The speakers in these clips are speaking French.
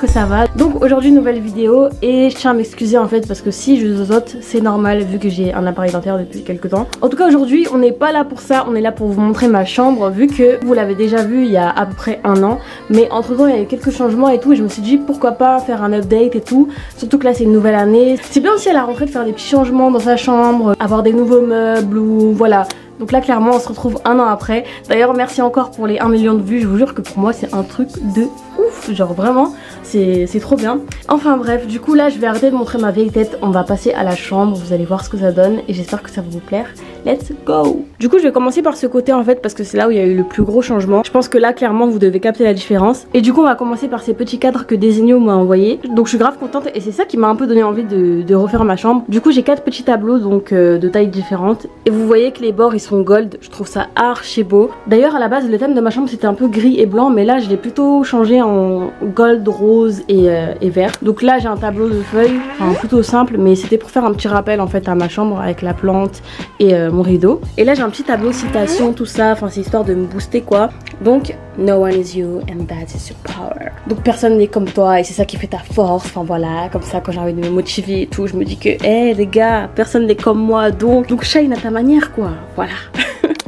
ça va. Donc aujourd'hui nouvelle vidéo et je tiens à m'excuser en fait parce que si je zozote c'est normal vu que j'ai un appareil dentaire depuis quelques temps. En tout cas aujourd'hui on n'est pas là pour ça, on est là pour vous montrer ma chambre vu que vous l'avez déjà vu il y a à peu près un an. Mais entre temps il y a eu quelques changements et tout et je me suis dit pourquoi pas faire un update et tout. Surtout que là c'est une nouvelle année. C'est bien aussi à la rentrée de faire des petits changements dans sa chambre, avoir des nouveaux meubles ou voilà. Donc là clairement on se retrouve un an après. D'ailleurs merci encore pour les 1 million de vues. Je vous jure que pour moi c'est un truc de ouf. Genre vraiment c'est trop bien. Enfin bref, du coup là je vais arrêter de montrer ma vieille tête. On va passer à la chambre, vous allez voir ce que ça donne. Et j'espère que ça va vous plaire. Let's go. Du coup je vais commencer par ce côté en fait parce que c'est là où il y a eu le plus gros changement. Je pense que là clairement vous devez capter la différence. Et du coup on va commencer par ces petits cadres que Desenio m'a envoyé. Donc je suis grave contente et c'est ça qui m'a un peu donné envie de refaire ma chambre. Du coup j'ai 4 petits tableaux donc de tailles différentes. Et vous voyez que les bords ils sont gold. Je trouve ça archi beau. D'ailleurs à la base le thème de ma chambre c'était un peu gris et blanc. Mais là je l'ai plutôt changé en gold, rose et vert. Donc là j'ai un tableau de feuilles, enfin plutôt simple. Mais c'était pour faire un petit rappel en fait à ma chambre avec la plante et mon rideau. Et là j'ai un petit tableau citation tout ça. Enfin c'est histoire de me booster quoi. Donc no one is you and that is your power. Donc personne n'est comme toi et c'est ça qui fait ta force. Enfin voilà, comme ça quand j'ai envie de me motiver et tout, je me dis que hé les gars, personne n'est comme moi donc shine à ta manière quoi. Voilà.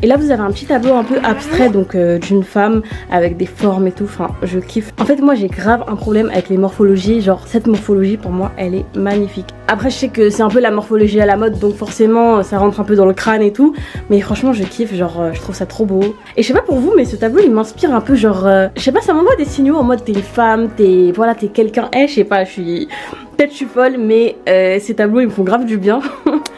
Et là vous avez un petit tableau un peu abstrait donc d'une femme avec des formes et tout, enfin je kiffe. En fait moi j'ai grave un problème avec les morphologies, genre cette morphologie pour moi elle est magnifique. Après je sais que c'est un peu la morphologie à la mode donc forcément ça rentre un peu dans le crâne et tout. Mais franchement je kiffe, genre je trouve ça trop beau. Et je sais pas pour vous mais ce tableau il m'inspire un peu genre, je sais pas ça m'envoie des signaux en mode t'es une femme, t'es voilà t'es quelqu'un, je sais pas peut-être je suis folle mais ces tableaux ils me font grave du bien.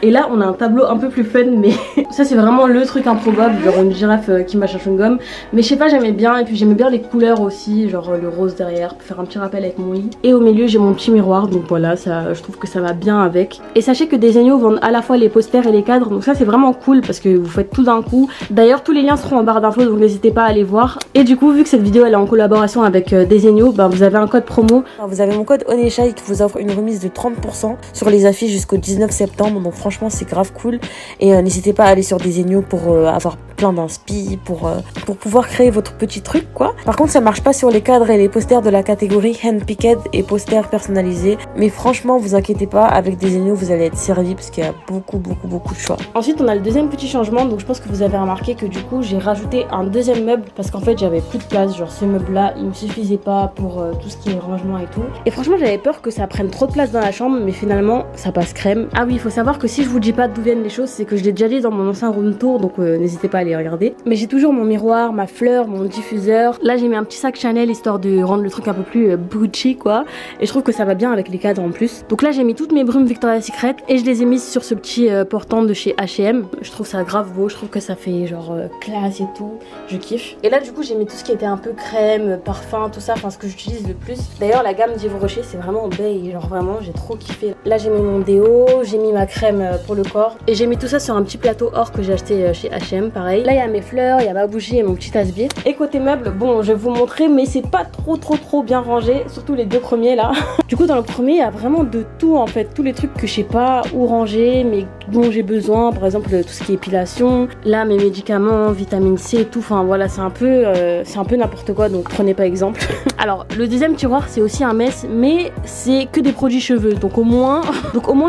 Et là on a un tableau un peu plus fun mais ça c'est vraiment le truc improbable, genre une girafe qui mâche un chewing-gum. Mais je sais pas j'aimais bien et puis j'aimais bien les couleurs aussi, genre le rose derrière pour faire un petit rappel avec mon lit. Et au milieu j'ai mon petit miroir donc voilà ça, je trouve que ça va bien avec. Et sachez que Desenio vendent à la fois les posters et les cadres donc ça c'est vraiment cool parce que vous faites tout d'un coup. D'ailleurs tous les liens seront en barre d'infos donc n'hésitez pas à aller voir. Et du coup vu que cette vidéo elle est en collaboration avec Desenio, ben, vous avez un code promo. Alors, vous avez mon code Oneshai qui vous offre une remise de 30% sur les affiches jusqu'au 19 septembre donc franchement c'est grave cool. Et n'hésitez pas à aller sur Desenio pour avoir plein d'inspi, pour pouvoir créer votre petit truc quoi. Par contre ça marche pas sur les cadres et les posters de la catégorie handpicked et posters personnalisés. Mais franchement vous inquiétez pas, avec Desenio vous allez être servi parce qu'il y a beaucoup de choix. Ensuite on a le deuxième petit changement, donc je pense que vous avez remarqué que du coup j'ai rajouté un deuxième meuble parce qu'en fait j'avais plus de place, genre ce meuble là il me suffisait pas pour tout ce qui est rangement et tout. Et franchement j'avais peur que ça prenne trop de place dans la chambre mais finalement ça passe crème. Ah oui il faut savoir que si je vous dis pas d'où viennent les choses c'est que je l'ai déjà dit dans mon ancien room tour donc n'hésitez pas à aller regarder. Mais j'ai toujours mon miroir, ma fleur, mon diffuseur. Là j'ai mis un petit sac Chanel histoire de rendre le truc un peu plus Gucci quoi. Et je trouve que ça va bien avec les cadres en plus. Donc là j'ai mis toutes mes brumes Victoria's Secret et je les ai mises sur ce petit portant de chez H&M. Je trouve ça grave beau, je trouve que ça fait genre classe et tout. Je kiffe. Et là du coup j'ai mis tout ce qui était un peu crème, parfum, tout ça, enfin ce que j'utilise le plus. D'ailleurs la gamme d'Yves Rocher c'est vraiment bae, genre vraiment j'ai trop kiffé. Là j'ai mis mon déo, j'ai mis ma crème pour le corps et j'ai mis tout ça sur un petit plateau or que j'ai acheté chez H&M pareil. Là il y a mes fleurs, il y a ma bougie et mon petit tasse-bière. Et côté meubles, bon je vais vous montrer mais c'est pas trop bien rangé, surtout les deux premiers là. Du coup dans le premier il y a vraiment de tout en fait, tous les trucs que je sais pas où ranger mais dont j'ai besoin, par exemple tout ce qui est épilation, là mes médicaments, vitamine C et tout, enfin voilà c'est un peu n'importe quoi donc prenez pas exemple. Alors le deuxième tiroir c'est aussi un mess mais c'est que des produits cheveux donc au moins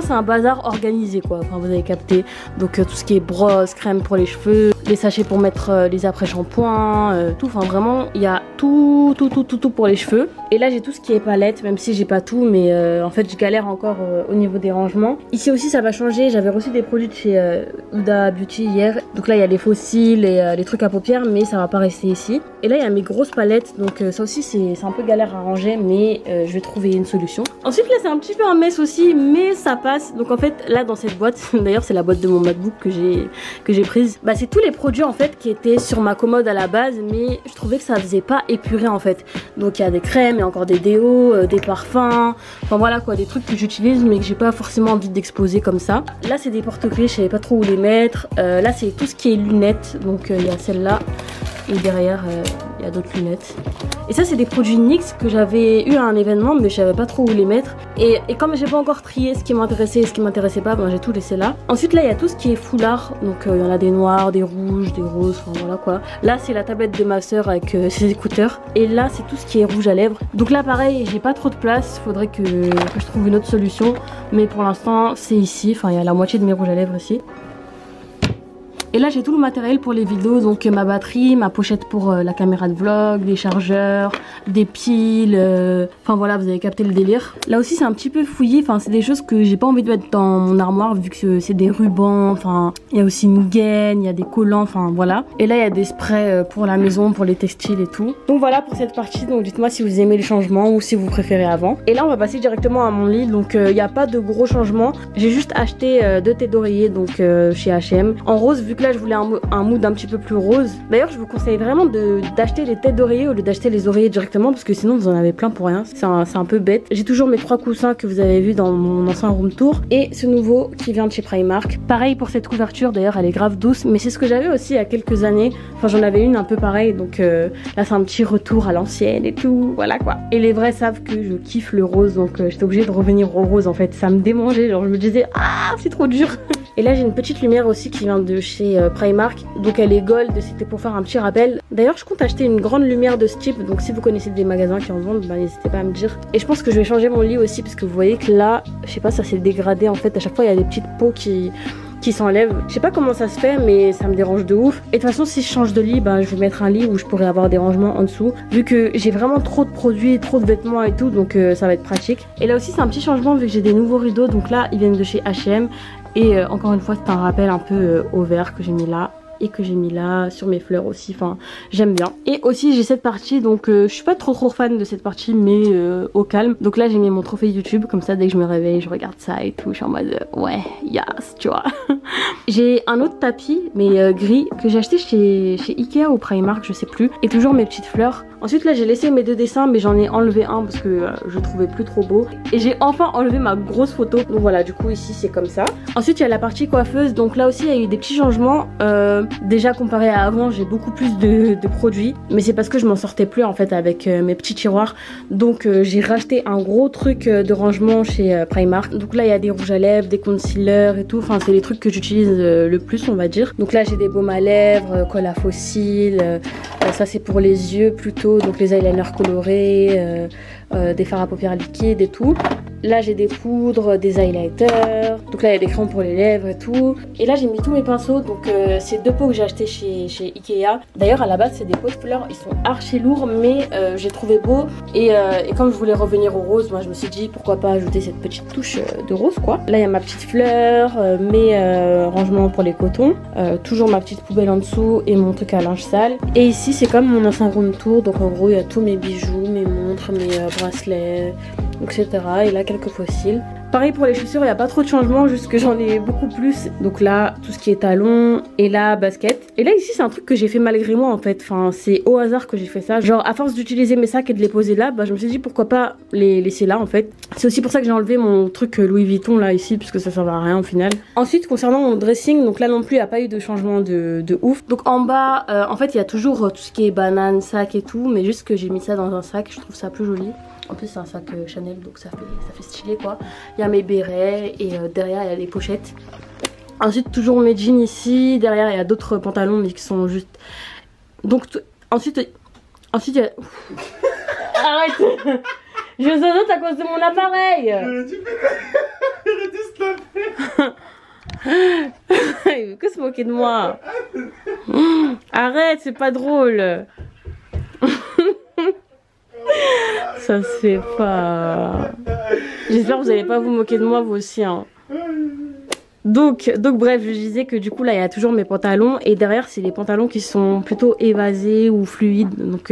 c'est un bazar organisé quoi, enfin vous avez capté. Donc tout ce qui est brosse, crème pour les cheveux, les sachets pour mettre les après-shampoings, tout, enfin vraiment il y a tout pour les cheveux. Et là j'ai tout ce qui est palette même si j'ai pas tout mais en fait je galère encore au niveau des rangements. Ici aussi ça va changer, j'avais reçu des produits de chez Huda Beauty hier donc là il y a les fossiles et les trucs à paupières mais ça va pas rester ici. Et là il y a mes grosses palettes donc ça aussi c'est un peu galère à ranger mais je vais trouver une solution. Ensuite là c'est un petit peu un mess aussi mais ça passe. Donc en fait là dans cette boîte, d'ailleurs c'est la boîte de mon MacBook que j'ai prise, bah c'est tous les produits en fait qui étaient sur ma commode à la base mais je trouvais que ça faisait pas épuré en fait. Donc il y a des crèmes, il y a encore des déos, des parfums, enfin voilà quoi, des trucs que j'utilise mais que j'ai pas forcément envie d'exposer comme ça. Là c'est des porte-clés, je savais pas trop où les mettre. Là c'est tout ce qui est lunettes, donc il y a celle-là et derrière il y a d'autres lunettes. Et ça c'est des produits NYX que j'avais eu à un événement mais je savais pas trop où les mettre. Et comme j'ai pas encore trié ce qui m'intéressait et ce qui m'intéressait pas, ben j'ai tout laissé là. Ensuite là il y a tout ce qui est foulard, donc il y en a des noirs, des rouges, des roses, enfin voilà quoi. Là c'est la tablette de ma soeur avec ses écouteurs. Et là c'est tout ce qui est rouge à lèvres. Donc là pareil j'ai pas trop de place, faudrait que je trouve une autre solution. Mais pour l'instant c'est ici, enfin il y a la moitié de mes rouges à lèvres ici. Et là j'ai tout le matériel pour les vidéos, donc ma batterie, ma pochette pour la caméra de vlog, des chargeurs, des piles, enfin voilà vous avez capté le délire. Là aussi c'est un petit peu fouillé, enfin c'est des choses que j'ai pas envie de mettre dans mon armoire vu que c'est des rubans, enfin il y a aussi une gaine, il y a des collants, enfin voilà. Et là il y a des sprays pour la maison, pour les textiles et tout. Donc voilà pour cette partie, donc dites moi si vous aimez les changements ou si vous préférez avant. Et là on va passer directement à mon lit, donc il n'y a pas de gros changements. J'ai juste acheté 2 têtes d'oreiller donc chez H&M en rose vu que là je voulais un mood un petit peu plus rose. D'ailleurs je vous conseille vraiment d'acheter les têtes d'oreiller au lieu d'acheter les oreillers directement parce que sinon vous en avez plein pour rien. C'est un peu bête. J'ai toujours mes 3 coussins que vous avez vu dans mon ancien room tour et ce nouveau qui vient de chez Primark. Pareil pour cette couverture, d'ailleurs elle est grave douce mais c'est ce que j'avais aussi il y a quelques années. Enfin j'en avais une un peu pareille donc là c'est un petit retour à l'ancienne et tout, voilà quoi. Et les vrais savent que je kiffe le rose donc j'étais obligée de revenir au rose en fait. Ça me démangeait, genre je me disais ah c'est trop dur. Et là j'ai une petite lumière aussi qui vient de chez Primark, donc elle est gold, c'était pour faire un petit rappel. D'ailleurs je compte acheter une grande lumière de ce type, donc si vous connaissez des magasins qui en vendent, bah, n'hésitez pas à me dire. Et je pense que je vais changer mon lit aussi parce que vous voyez que là, je sais pas, ça s'est dégradé en fait, à chaque fois il y a des petites peaux qui s'enlèvent. Je sais pas comment ça se fait mais ça me dérange de ouf. Et de toute façon si je change de lit, bah, je vais mettre un lit où je pourrais avoir des rangements en dessous vu que j'ai vraiment trop de produits, trop de vêtements et tout, donc ça va être pratique. Et là aussi c'est un petit changement vu que j'ai des nouveaux rideaux, donc là ils viennent de chez H&M. Et encore une fois c'est un rappel un peu au vert que j'ai mis là et que j'ai mis là sur mes fleurs aussi, enfin j'aime bien. Et aussi j'ai cette partie, donc je suis pas trop fan de cette partie mais au calme. Donc là j'ai mis mon trophée YouTube, comme ça dès que je me réveille je regarde ça et tout, je suis en mode ouais yes tu vois. J'ai un autre tapis mais gris que j'ai acheté chez Ikea ou Primark je sais plus, et toujours mes petites fleurs. Ensuite là j'ai laissé mes 2 dessins mais j'en ai enlevé un parce que je trouvais plus trop beau. Et j'ai enfin enlevé ma grosse photo. Donc voilà, du coup ici c'est comme ça. Ensuite il y a la partie coiffeuse, donc là aussi il y a eu des petits changements. Déjà comparé à avant j'ai beaucoup plus de produits. Mais c'est parce que je m'en sortais plus en fait avec mes petits tiroirs. Donc j'ai racheté un gros truc de rangement chez Primark. Donc là il y a des rouges à lèvres, des concealers et tout. Enfin c'est les trucs que j'utilise le plus on va dire. Donc là j'ai des baumes à lèvres, colle à faux cils. Ça c'est pour les yeux plutôt, donc les eyeliners colorés, des fards à paupières liquides et tout. Là j'ai des poudres, des highlighters, donc là il y a des crayons pour les lèvres et tout. Et là j'ai mis tous mes pinceaux, donc c'est 2 pots que j'ai acheté chez Ikea. D'ailleurs à la base c'est des pots de fleurs, ils sont archi lourds mais j'ai trouvé beau. Et comme je voulais revenir au rose, moi je me suis dit pourquoi pas ajouter cette petite touche de rose quoi. Là il y a ma petite fleur, mes rangements pour les cotons, toujours ma petite poubelle en dessous et mon truc à linge sale. Et ici c'est comme mon ancien room tour, donc en gros il y a tous mes bijoux, mes montres, mes bracelets, etc. Et là quelques fossiles. Pareil pour les chaussures, il n'y a pas trop de changements, juste que j'en ai beaucoup plus. Donc là, tout ce qui est talons et là, basket. Et là ici, c'est un truc que j'ai fait malgré moi en fait. Enfin, c'est au hasard que j'ai fait ça. Genre, à force d'utiliser mes sacs et de les poser là, bah je me suis dit pourquoi pas les laisser là en fait. C'est aussi pour ça que j'ai enlevé mon truc Louis Vuitton là ici, puisque ça sert à rien au final. Ensuite, concernant mon dressing, donc là non plus, il n'y a pas eu de changement de ouf. Donc en bas, en fait, il y a toujours tout ce qui est banane, sac et tout, mais juste que j'ai mis ça dans un sac, je trouve ça plus joli. En plus c'est un sac Chanel donc ça fait stylé quoi. Il y a mes bérets et derrière il y a les pochettes. Ensuite toujours mes jeans ici. Derrière il y a d'autres pantalons mais qui sont juste... Donc ensuite il y a... Arrête. Je zozote à cause de mon appareil. Il veut que se moquer de moi. Arrête, c'est pas drôle. Ça se fait pas. J'espère que vous n'allez pas vous moquer de moi vous aussi hein. Donc bref, je disais que du coup là il y a toujours mes pantalons et derrière c'est les pantalons qui sont plutôt évasés ou fluides, donc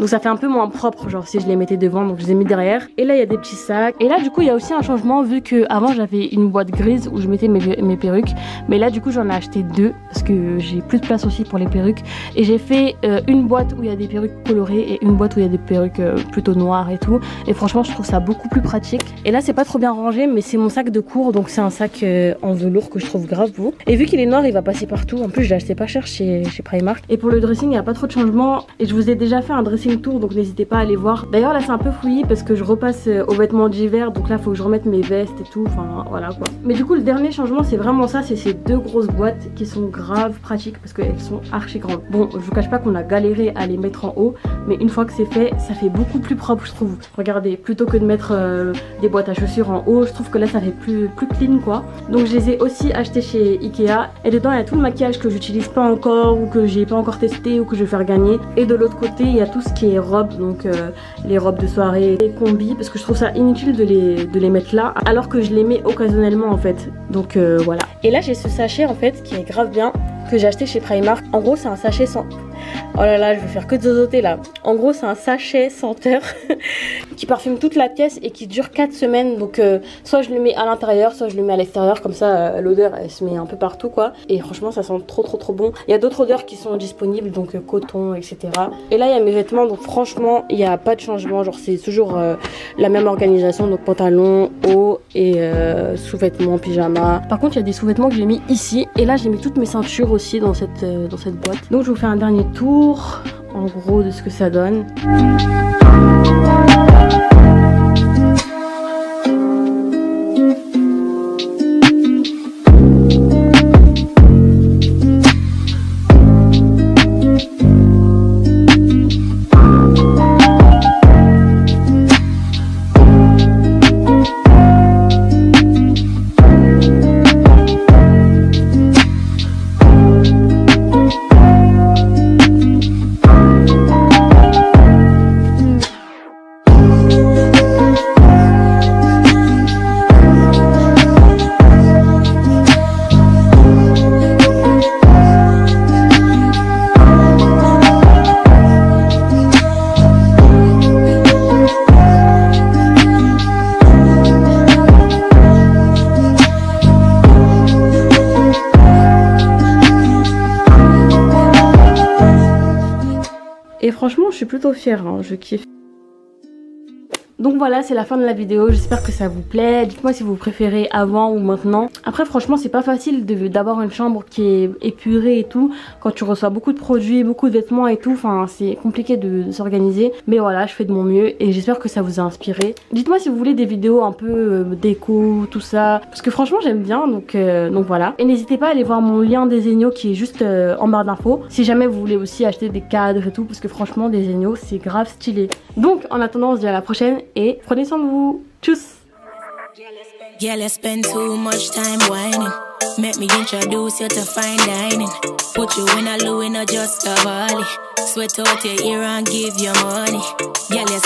ça fait un peu moins propre genre si je les mettais devant, donc je les ai mis derrière. Et là il y a des petits sacs et là du coup il y a aussi un changement vu que avant j'avais une boîte grise où je mettais mes perruques, mais là du coup j'en ai acheté 2 parce que j'ai plus de place aussi pour les perruques et j'ai fait une boîte où il y a des perruques colorées et une boîte où il y a des perruques plutôt noires et tout, et franchement je trouve ça beaucoup plus pratique. Et là c'est pas trop bien rangé mais c'est mon sac de cours, donc c'est un sac en velours velours que je trouve grave beau. Et vu qu'il est noir, il va passer partout. En plus, je l'ai acheté pas cher chez Primark. Et pour le dressing, il n'y a pas trop de changements. Et je vous ai déjà fait un dressing tour, donc n'hésitez pas à aller voir. D'ailleurs, là, c'est un peu fouillis parce que je repasse aux vêtements d'hiver. Donc là, il faut que je remette mes vestes et tout. Enfin, voilà quoi. Mais du coup, le dernier changement, c'est vraiment ça. C'est ces deux grosses boîtes qui sont grave pratiques parce qu'elles sont archi grandes. Bon, je vous cache pas qu'on a galéré à les mettre en haut. Mais une fois que c'est fait, ça fait beaucoup plus propre, je trouve. Regardez, plutôt que de mettre des boîtes à chaussures en haut, je trouve que là, ça fait plus clean quoi. Donc, je les ai aussi achetées chez Ikea. Et dedans, il y a tout le maquillage que j'utilise pas encore ou que j'ai pas encore testé ou que je vais faire gagner. Et de l'autre côté, il y a tout ce qui est robes, donc les robes de soirée, les combis, parce que je trouve ça inutile de les mettre là, alors que je les mets occasionnellement en fait. Donc voilà. Et là, j'ai ce sachet en fait qui est grave bien, que j'ai acheté chez Primark. En gros, c'est un sachet sans... Oh là là, je vais faire que de zozoter là. En gros, c'est un sachet senteur qui parfume toute la pièce et qui dure 4 semaines. Donc soit je le mets à l'intérieur, soit je le mets à l'extérieur. Comme ça, l'odeur, elle se met un peu partout quoi. Et franchement, ça sent trop bon. Il y a d'autres odeurs qui sont disponibles, donc coton, etc. Et là, il y a mes vêtements. Donc franchement, il n'y a pas de changement. Genre, c'est toujours la même organisation. Donc pantalon, haut et sous-vêtements, pyjama. Par contre, il y a des sous-vêtements que j'ai mis ici. Et là, j'ai mis toutes mes ceintures aussi dans cette boîte. Donc je vous fais un dernier tour en gros de ce que ça donne. Et franchement, je suis plutôt fière, hein, je kiffe. Donc voilà, c'est la fin de la vidéo, j'espère que ça vous plaît. Dites-moi si vous préférez avant ou maintenant. Après franchement c'est pas facile d'avoir une chambre qui est épurée et tout. Quand tu reçois beaucoup de produits, beaucoup de vêtements et tout, enfin c'est compliqué de s'organiser. Mais voilà, je fais de mon mieux et j'espère que ça vous a inspiré. Dites-moi si vous voulez des vidéos un peu déco, tout ça. Parce que franchement j'aime bien, donc voilà. Et n'hésitez pas à aller voir mon lien des Zegno qui est juste en barre d'infos. Si jamais vous voulez aussi acheter des cadres et tout, parce que franchement des Zegno c'est grave stylé. Donc en attendant on se dit à la prochaine. Et prenez soin de vous. Tchuss. Yeah, let's spend too much time whining. Make me introduce you to fine dining. Put you in a Louis, not just a Bali. Sweat out your ear and give you money. Yeah, let's